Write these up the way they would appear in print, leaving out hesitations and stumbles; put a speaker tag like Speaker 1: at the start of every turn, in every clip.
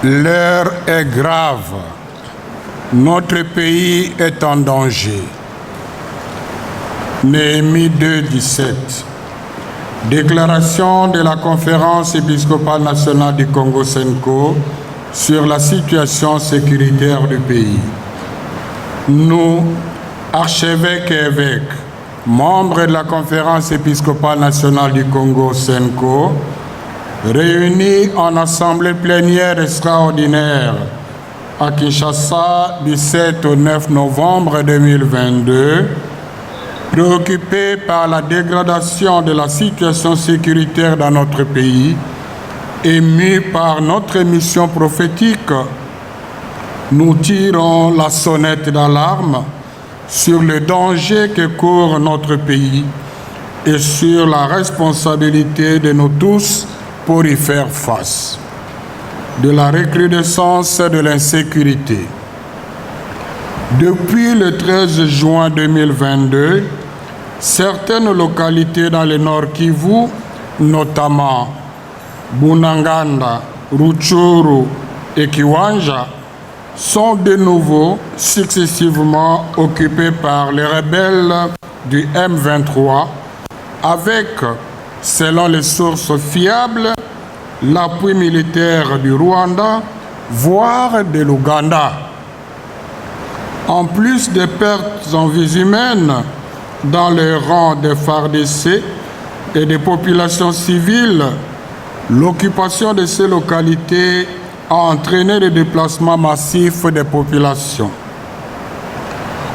Speaker 1: L'heure est grave. Notre pays est en danger. Néhémie 2, 17. Déclaration de la Conférence épiscopale nationale du Congo Senko sur la situation sécuritaire du pays. Nous, archevêques et évêques, membres de la Conférence épiscopale nationale du Congo Senko, réunis en assemblée plénière extraordinaire à Kinshasa du 7 au 9 novembre 2022, préoccupés par la dégradation de la situation sécuritaire dans notre pays, émus par notre mission prophétique, nous tirons la sonnette d'alarme sur le danger que court notre pays et sur la responsabilité de nous tous pour y faire face. De la recrudescence de l'insécurité. Depuis le 13 juin 2022, certaines localités dans le Nord Kivu, notamment Bunagana, Rutshuru et Kiwanja, sont de nouveau successivement occupées par les rebelles du M23 avec, selon les sources fiables, l'appui militaire du Rwanda, voire de l'Ouganda. En plus des pertes en vies humaines dans les rangs des FARDC et des populations civiles, l'occupation de ces localités a entraîné le déplacement massif des populations.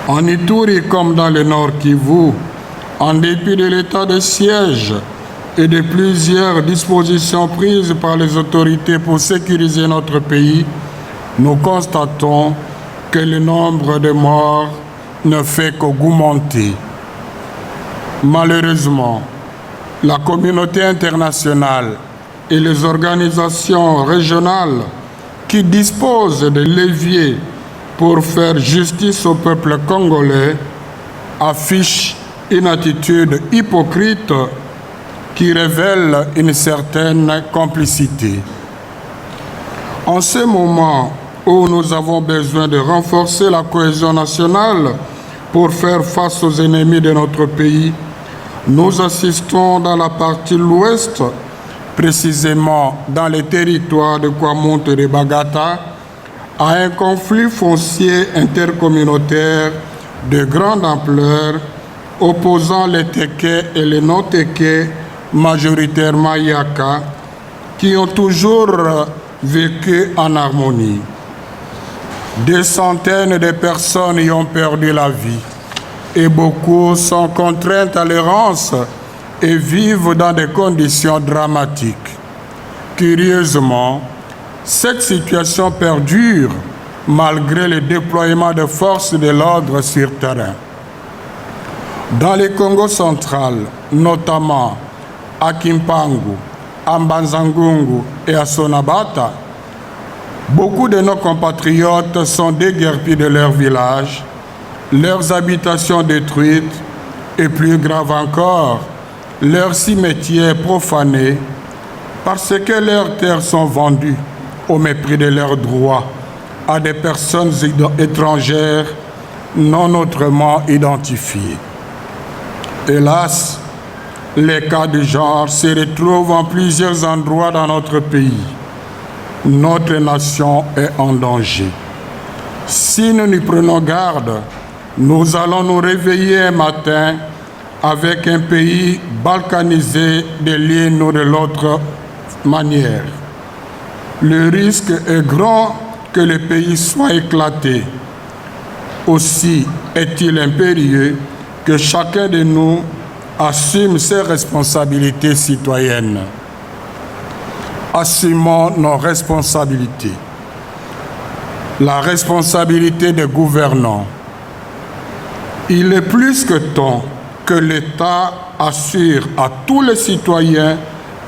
Speaker 1: En Ituri comme dans le Nord Kivu, en dépit de l'état de siège et de plusieurs dispositions prises par les autorités pour sécuriser notre pays, nous constatons que le nombre de morts ne fait qu'augmenter. Malheureusement, la communauté internationale et les organisations régionales qui disposent de leviers pour faire justice au peuple congolais affichent une attitude hypocrite qui révèle une certaine complicité. En ce moment où nous avons besoin de renforcer la cohésion nationale pour faire face aux ennemis de notre pays, nous assistons dans la partie l'ouest, précisément dans les territoires de Kwamount et de Bagata, à un conflit foncier intercommunautaire de grande ampleur opposant les Téké et les non-Téké, majoritairement Yaka, qui ont toujours vécu en harmonie. Des centaines de personnes y ont perdu la vie et beaucoup sont contraintes à l'errance et vivent dans des conditions dramatiques. Curieusement, cette situation perdure malgré le déploiement de forces de l'ordre sur terrain. Dans le Congo central, notamment à Kimpangu, à Mbanzangungu et à Sonabata, beaucoup de nos compatriotes sont déguerpis de leurs villages, leurs habitations détruites et, plus grave encore, leurs cimetières profanés parce que leurs terres sont vendues au mépris de leurs droits à des personnes étrangères non autrement identifiées. Hélas, les cas du genre se retrouvent en plusieurs endroits dans notre pays. Notre nation est en danger. Si nous n'y prenons garde, nous allons nous réveiller un matin avec un pays balkanisé de l'une ou de l'autre manière. Le risque est grand que le pays soit éclaté. Aussi est-il impérieux que chacun de nous assume ses responsabilités citoyennes. Assumons nos responsabilités. La responsabilité des gouvernants. Il est plus que temps que l'État assure à tous les citoyens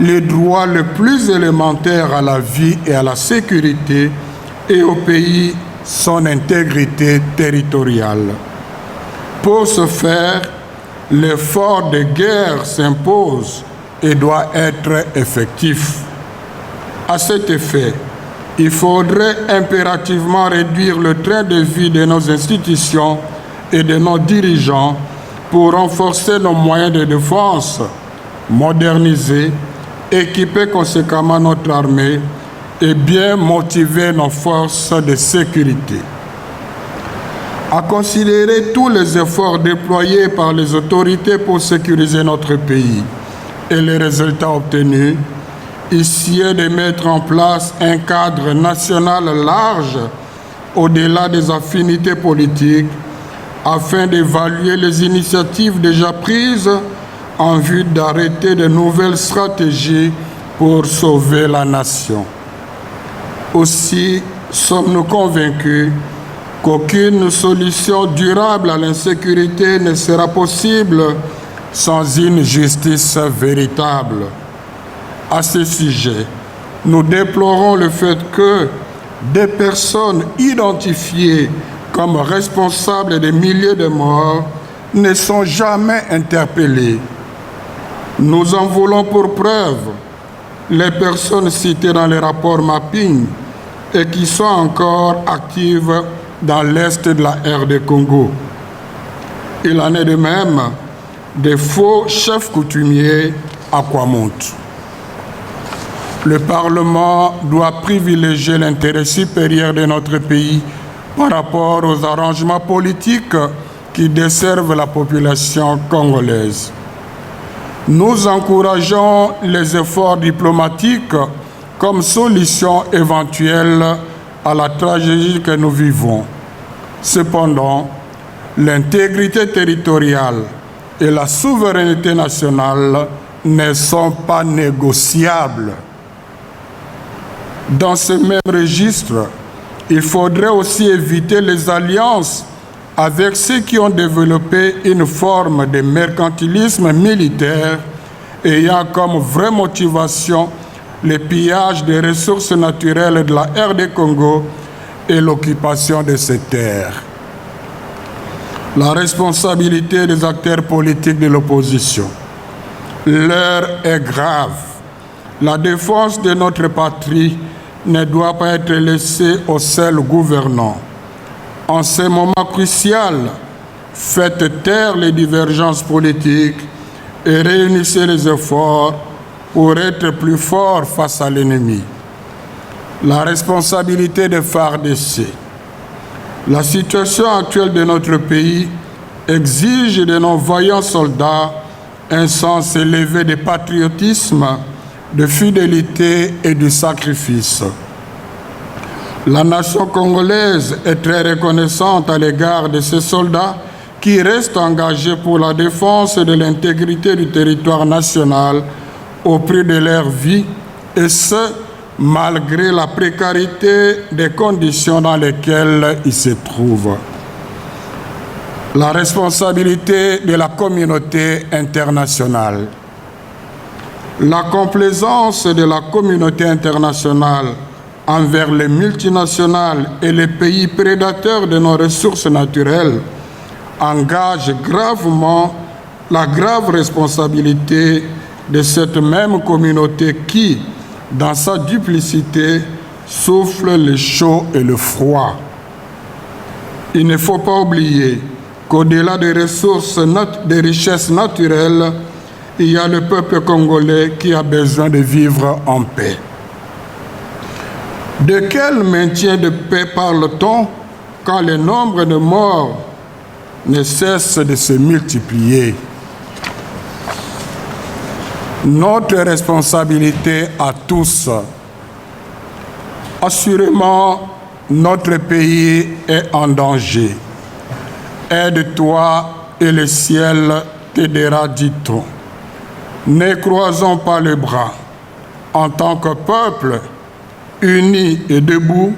Speaker 1: les droits les plus élémentaires à la vie et à la sécurité et au pays son intégrité territoriale. Pour ce faire, l'effort de guerre s'impose et doit être effectif. À cet effet, Il faudrait impérativement réduire le train de vie de nos institutions et de nos dirigeants pour renforcer nos moyens de défense, moderniser, équiper conséquemment notre armée et bien motiver nos forces de sécurité. À considérer tous les efforts déployés par les autorités pour sécuriser notre pays et les résultats obtenus, ici est de mettre en place un cadre national large au-delà des affinités politiques afin d'évaluer les initiatives déjà prises en vue d'arrêter de nouvelles stratégies pour sauver la nation. Aussi sommes-nous convaincus qu'aucune solution durable à l'insécurité ne sera possible sans une justice véritable. À ce sujet, nous déplorons le fait que des personnes identifiées comme responsables des milliers de morts ne sont jamais interpellées. Nous en voulons pour preuve les personnes citées dans les rapports mapping et qui sont encore actives dans l'est de la RD Congo. Il en est de même des faux chefs coutumiers à Kwamount. Le Parlement doit privilégier l'intérêt supérieur de notre pays par rapport aux arrangements politiques qui desservent la population congolaise. Nous encourageons les efforts diplomatiques comme solution éventuelle à la tragédie que nous vivons. Cependant, l'intégrité territoriale et la souveraineté nationale ne sont pas négociables. Dans ce même registre, il faudrait aussi éviter les alliances avec ceux qui ont développé une forme de mercantilisme militaire ayant comme vraie motivation le pillage des ressources naturelles de la RD Congo et l'occupation de ces terres. La responsabilité des acteurs politiques de l'opposition. L'heure est grave. La défense de notre patrie ne doit pas être laissée aux seuls gouvernants. En ce moment crucial, faites taire les divergences politiques et réunissez les efforts pour être plus forts face à l'ennemi. La responsabilité des FARDC. La situation actuelle de notre pays exige de nos vaillants soldats un sens élevé de patriotisme, de fidélité et de sacrifice. La nation congolaise est très reconnaissante à l'égard de ces soldats qui restent engagés pour la défense de l'intégrité du territoire national au prix de leur vie, et ce, malgré la précarité des conditions dans lesquelles ils se trouvent. La responsabilité de la communauté internationale. La complaisance de la communauté internationale envers les multinationales et les pays prédateurs de nos ressources naturelles engage gravement la grave responsabilité de cette même communauté qui, dans sa duplicité, souffle le chaud et le froid. Il ne faut pas oublier qu'au-delà des ressources, des richesses naturelles, il y a le peuple congolais qui a besoin de vivre en paix. De quel maintien de paix parle-t-on quand le nombre de morts ne cesse de se multiplier? Notre responsabilité à tous. Assurément, notre pays est en danger. Aide-toi et le ciel t'aidera, dit-on. Ne croisons pas les bras. En tant que peuple, unis et debout,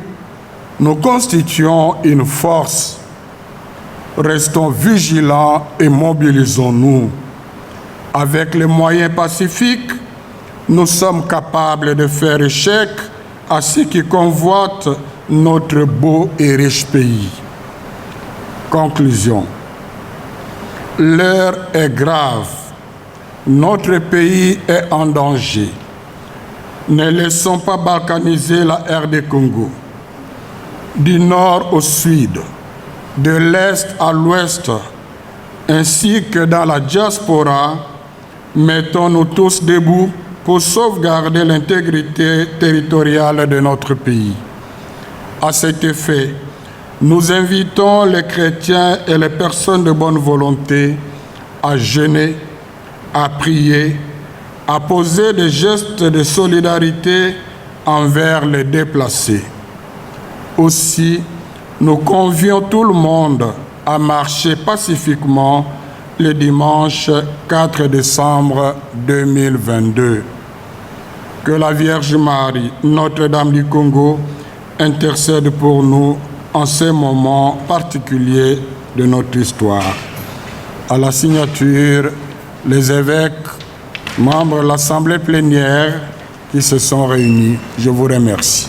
Speaker 1: nous constituons une force. Restons vigilants et mobilisons-nous. Avec les moyens pacifiques, nous sommes capables de faire échec à ceux qui convoitent notre beau et riche pays. Conclusion. L'heure est grave. Notre pays est en danger. Ne laissons pas balkaniser la RD Congo. Du nord au sud, de l'est à l'ouest, ainsi que dans la diaspora, mettons-nous tous debout pour sauvegarder l'intégrité territoriale de notre pays. À cet effet, nous invitons les chrétiens et les personnes de bonne volonté à jeûner, à prier, à poser des gestes de solidarité envers les déplacés. Aussi, nous convions tout le monde à marcher pacifiquement le dimanche 4 décembre 2022. Que la Vierge Marie, Notre-Dame du Congo, intercède pour nous en ces moments particuliers de notre histoire. À la signature, les évêques, membres de l'Assemblée plénière qui se sont réunis. Je vous remercie.